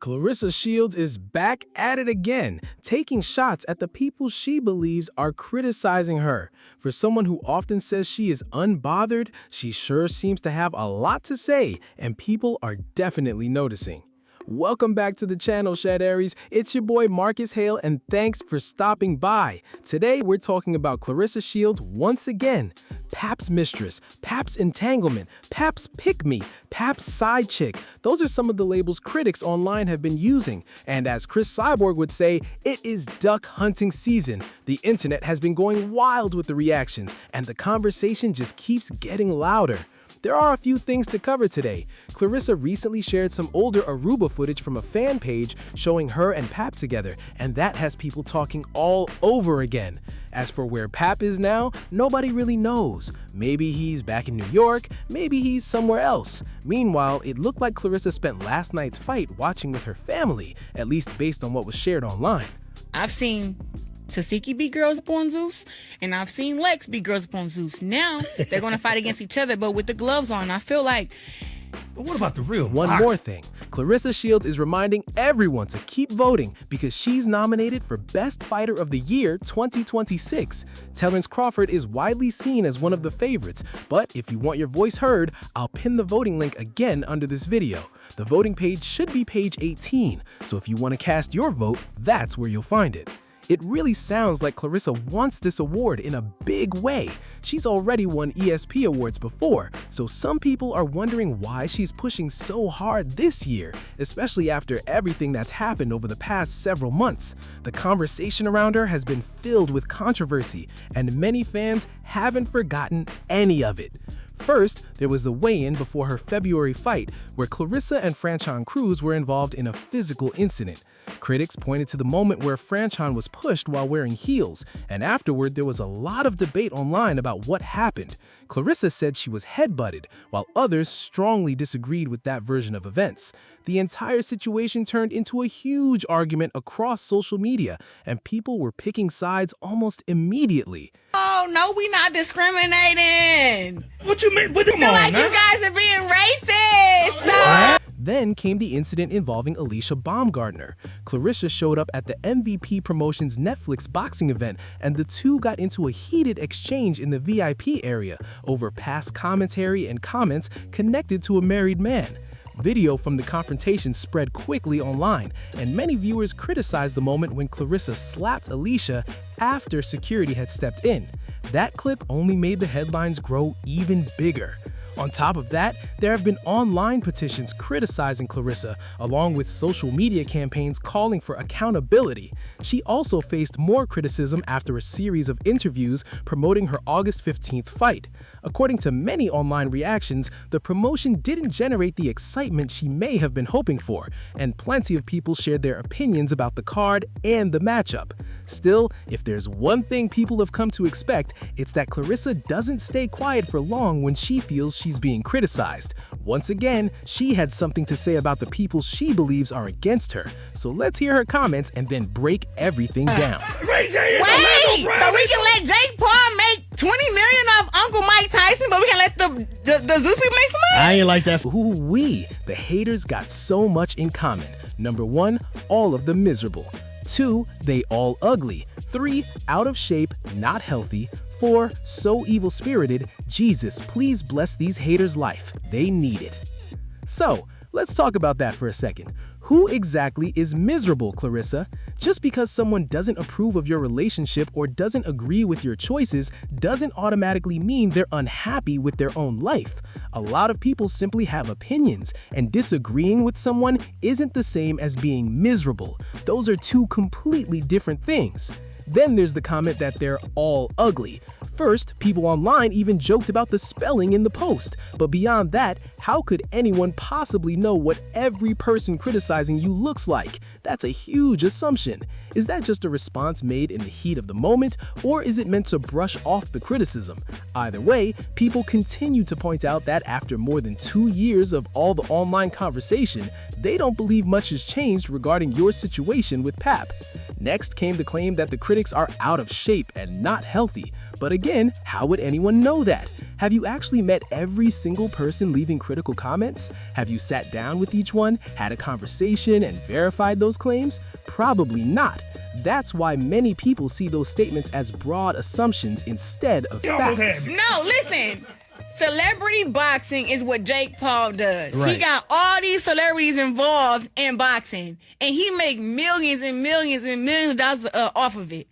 Claressa Shields is back at it again, taking shots at the people she believes are criticizing her. For someone who often says she is unbothered, she sure seems to have a lot to say, and people are definitely noticing. Welcome back to the channel, Shed Aries. It's your boy Marcus Hale, and thanks for stopping by. Today, we're talking about Claressa Shields once again. Pap's mistress, Pap's entanglement, Pap's pick-me, Pap's side chick. Those are some of the labels critics online have been using. And as Chris Cyborg would say, it is duck hunting season. The internet has been going wild with the reactions, and the conversation just keeps getting louder. There are a few things to cover today. Claressa recently shared some older Aruba footage from a fan page showing her and Pap together, and that has people talking all over again. As for where Pap is now, nobody really knows. Maybe he's back in New York, maybe he's somewhere else. Meanwhile, it looked like Claressa spent last night's fight watching with her family, at least based on what was shared online. I've seen Tasiki be girls upon Zeus, and I've seen Lex be girls upon Zeus. Now they're going to fight against each other, but with the gloves on. I feel like. But what about the real One box? more thing. Claressa Shields is reminding everyone to keep voting because she's nominated for Best Fighter of the Year 2026. Terrence Crawford is widely seen as one of the favorites, but if you want your voice heard, I'll pin the voting link again under this video. The voting page should be page 18, so if you want to cast your vote, that's where you'll find it. It really sounds like Claressa wants this award in a big way. She's already won ESP awards before, so some people are wondering why she's pushing so hard this year, especially after everything that's happened over the past several months. The conversation around her has been filled with controversy, and many fans haven't forgotten any of it. First, there was the weigh-in before her February fight, where Claressa and Franchon Cruz were involved in a physical incident. Critics pointed to the moment where Franchon was pushed while wearing heels, and afterward there was a lot of debate online about what happened. Claressa said she was headbutted, while others strongly disagreed with that version of events. The entire situation turned into a huge argument across social media, and people were picking sides almost immediately. Oh no, we not discriminating. What you mean? But come I feel on, like now. you guys are being racist. Then came the incident involving Alicia Baumgartner. Claressa showed up at the MVP Promotions Netflix boxing event, and the two got into a heated exchange in the VIP area over past commentary and comments connected to a married man. Video from the confrontation spread quickly online, and many viewers criticized the moment when Claressa slapped Alicia after security had stepped in. That clip only made the headlines grow even bigger. On top of that, there have been online petitions criticizing Claressa, along with social media campaigns calling for accountability. She also faced more criticism after a series of interviews promoting her August 15th fight. According to many online reactions, the promotion didn't generate the excitement she may have been hoping for, and plenty of people shared their opinions about the card and the matchup. Still, if there's one thing people have come to expect, it's that Claressa doesn't stay quiet for long when she feels she's being criticized. Once again, she had something to say about the people she believes are against her. So let's hear her comments and then break everything down. Ray J, Wait, so we can let Jake Paul make $20 million off Uncle Mike Tyson, but we can let the Zeus people make some money? I ain't like that. Ooh-wee, the haters got so much in common. Number 1, all of them miserable. 2, they all ugly. 3, out of shape, not healthy. 4, so evil-spirited. Jesus, please bless these haters' life. They need it. So, let's talk about that for a second. Who exactly is miserable, Claressa? Just because someone doesn't approve of your relationship or doesn't agree with your choices doesn't automatically mean they're unhappy with their own life. A lot of people simply have opinions, and disagreeing with someone isn't the same as being miserable. Those are two completely different things. Then there's the comment that they're all ugly. First, people online even joked about the spelling in the post, but beyond that, how could anyone possibly know what every person criticizing you looks like? That's a huge assumption. Is that just a response made in the heat of the moment, or is it meant to brush off the criticism? Either way, people continue to point out that after more than 2 years of all the online conversation, they don't believe much has changed regarding your situation with Pap. Next came the claim that the critics are out of shape and not healthy. But again, how would anyone know that? Have you actually met every single person leaving critical comments? Have you sat down with each one, had a conversation, and verified those claims? Probably not. That's why many people see those statements as broad assumptions instead of facts. No, listen. Celebrity boxing is what Jake Paul does. Right. He got all these celebrities involved in boxing, and he make millions and millions and millions of dollars off of it.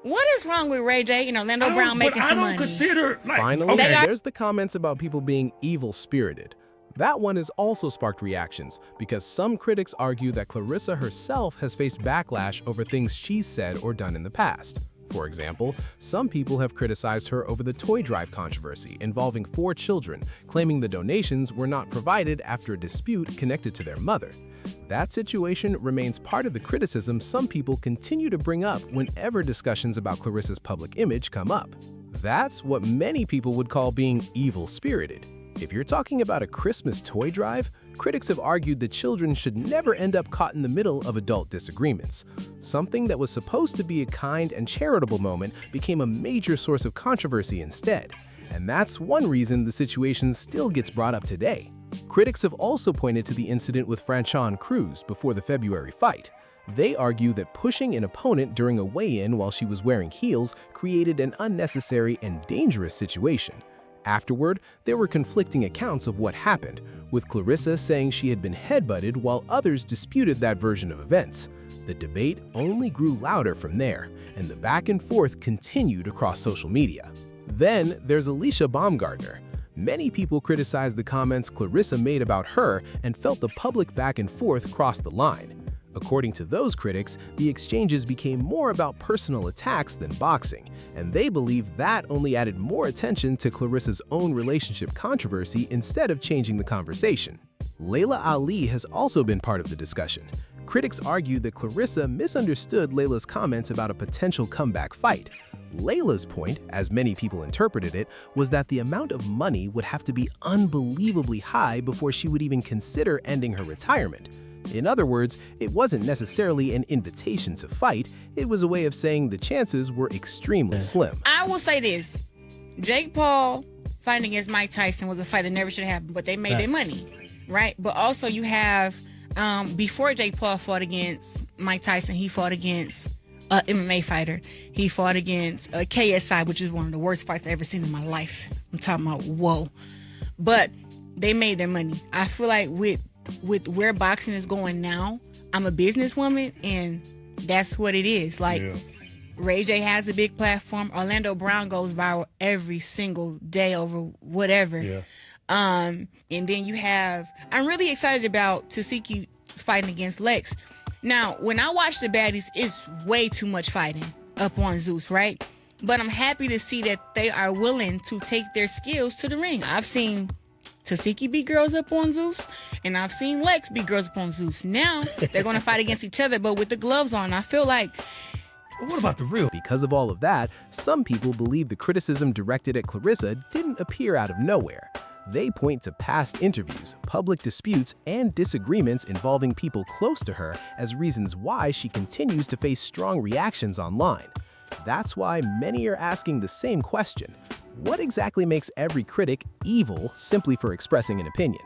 What is wrong with Ray J and Orlando Brown making some money? I don't consider, like, Finally, okay. there's the comments about people being evil-spirited. That one has also sparked reactions because some critics argue that Claressa herself has faced backlash over things she's said or done in the past. For example, some people have criticized her over the toy drive controversy involving 4 children, claiming the donations were not provided after a dispute connected to their mother. That situation remains part of the criticism some people continue to bring up whenever discussions about Claressa's public image come up. That's what many people would call being evil-spirited. If you're talking about a Christmas toy drive, critics have argued that children should never end up caught in the middle of adult disagreements. Something that was supposed to be a kind and charitable moment became a major source of controversy instead. And that's one reason the situation still gets brought up today. Critics have also pointed to the incident with Franchon Cruz before the February fight. They argue that pushing an opponent during a weigh-in while she was wearing heels created an unnecessary and dangerous situation. Afterward, there were conflicting accounts of what happened, with Claressa saying she had been headbutted while others disputed that version of events. The debate only grew louder from there, and the back and forth continued across social media. Then there's Alicia Baumgartner. Many people criticized the comments Claressa made about her and felt the public back and forth crossed the line. According to those critics, the exchanges became more about personal attacks than boxing, and they believe that only added more attention to Claressa's own relationship controversy instead of changing the conversation. Laila Ali has also been part of the discussion. Critics argue that Claressa misunderstood Laila's comments about a potential comeback fight. Laila's point, as many people interpreted it, was that the amount of money would have to be unbelievably high before she would even consider ending her retirement. In other words, it wasn't necessarily an invitation to fight, it was a way of saying the chances were extremely slim. I will say this. Jake Paul fighting against Mike Tyson was a fight that never should have happened, but they made their money, right? But also you have, before Jake Paul fought against Mike Tyson, he fought against an MMA fighter. He fought against KSI, which is one of the worst fights I've ever seen in my life. I'm talking about, whoa. But they made their money. I feel like with where boxing is going now, I'm a businesswoman, and that's what it is. Like, Ray J has a big platform. Orlando Brown goes viral every single day over whatever. And then you have, I'm really excited about Tasiki fighting against Lex. Now, when I watch the baddies, it's way too much fighting up on Zeus, right? But I'm happy to see that they are willing to take their skills to the ring. I've seen Tasiki beat girls up on Zeus, and I've seen Lex beat girls up on Zeus. Now, they're going to fight against each other, but with the gloves on. I feel like... But what about the real? Because of all of that, some people believe the criticism directed at Claressa didn't appear out of nowhere. They point to past interviews, public disputes, and disagreements involving people close to her as reasons why she continues to face strong reactions online. That's why many are asking the same question. What exactly makes every critic evil simply for expressing an opinion?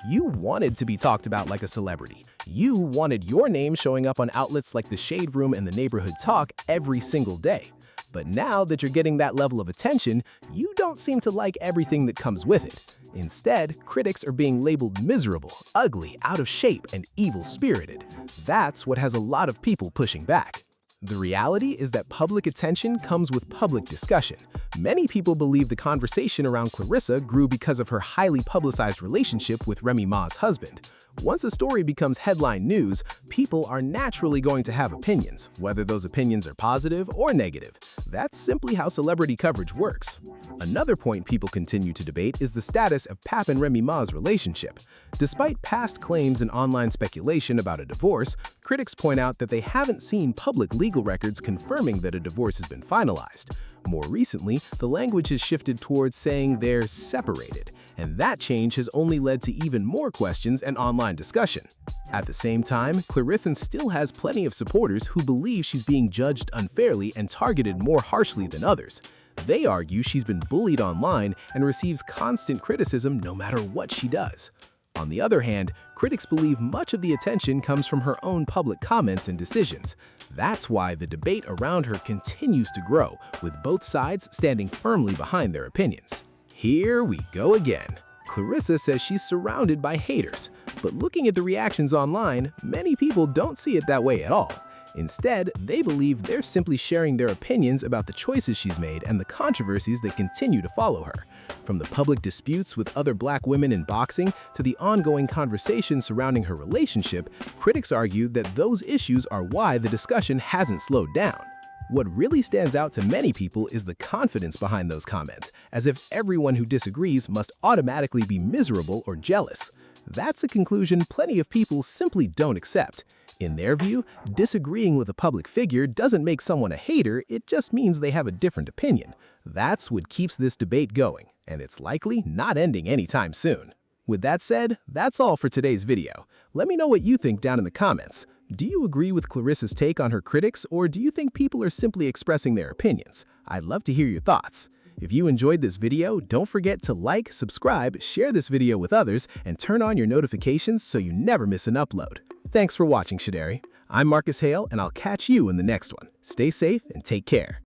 You wanted to be talked about like a celebrity. You wanted your name showing up on outlets like The Shade Room and The Neighborhood Talk every single day. But now that you're getting that level of attention, you don't seem to like everything that comes with it. Instead, critics are being labeled miserable, ugly, out of shape, and evil-spirited. That's what has a lot of people pushing back. The reality is that public attention comes with public discussion. Many people believe the conversation around Claressa grew because of her highly publicized relationship with Remy Ma's husband. Once a story becomes headline news, people are naturally going to have opinions, whether those opinions are positive or negative. That's simply how celebrity coverage works. Another point people continue to debate is the status of Pap and Remy Ma's relationship. Despite past claims and online speculation about a divorce, critics point out that they haven't seen public legal records confirming that a divorce has been finalized. More recently, the language has shifted towards saying they're separated, and that change has only led to even more questions and online discussion. At the same time, Clarissa still has plenty of supporters who believe she's being judged unfairly and targeted more harshly than others. They argue she's been bullied online and receives constant criticism no matter what she does. On the other hand, critics believe much of the attention comes from her own public comments and decisions. That's why the debate around her continues to grow, with both sides standing firmly behind their opinions. Here we go again. Clarissa says she's surrounded by haters, but looking at the reactions online, many people don't see it that way at all. Instead, they believe they're simply sharing their opinions about the choices she's made and the controversies that continue to follow her. From the public disputes with other black women in boxing to the ongoing conversation surrounding her relationship, critics argue that those issues are why the discussion hasn't slowed down. What really stands out to many people is the confidence behind those comments, as if everyone who disagrees must automatically be miserable or jealous. That's a conclusion plenty of people simply don't accept. In their view, disagreeing with a public figure doesn't make someone a hater, it just means they have a different opinion. That's what keeps this debate going, and it's likely not ending anytime soon. With that said, that's all for today's video. Let me know what you think down in the comments. Do you agree with Clarissa's take on her critics, or do you think people are simply expressing their opinions? I'd love to hear your thoughts. If you enjoyed this video, don't forget to like, subscribe, share this video with others, and turn on your notifications so you never miss an upload. Thanks for watching, Shadari. I'm Marcus Hale, and I'll catch you in the next one. Stay safe and take care.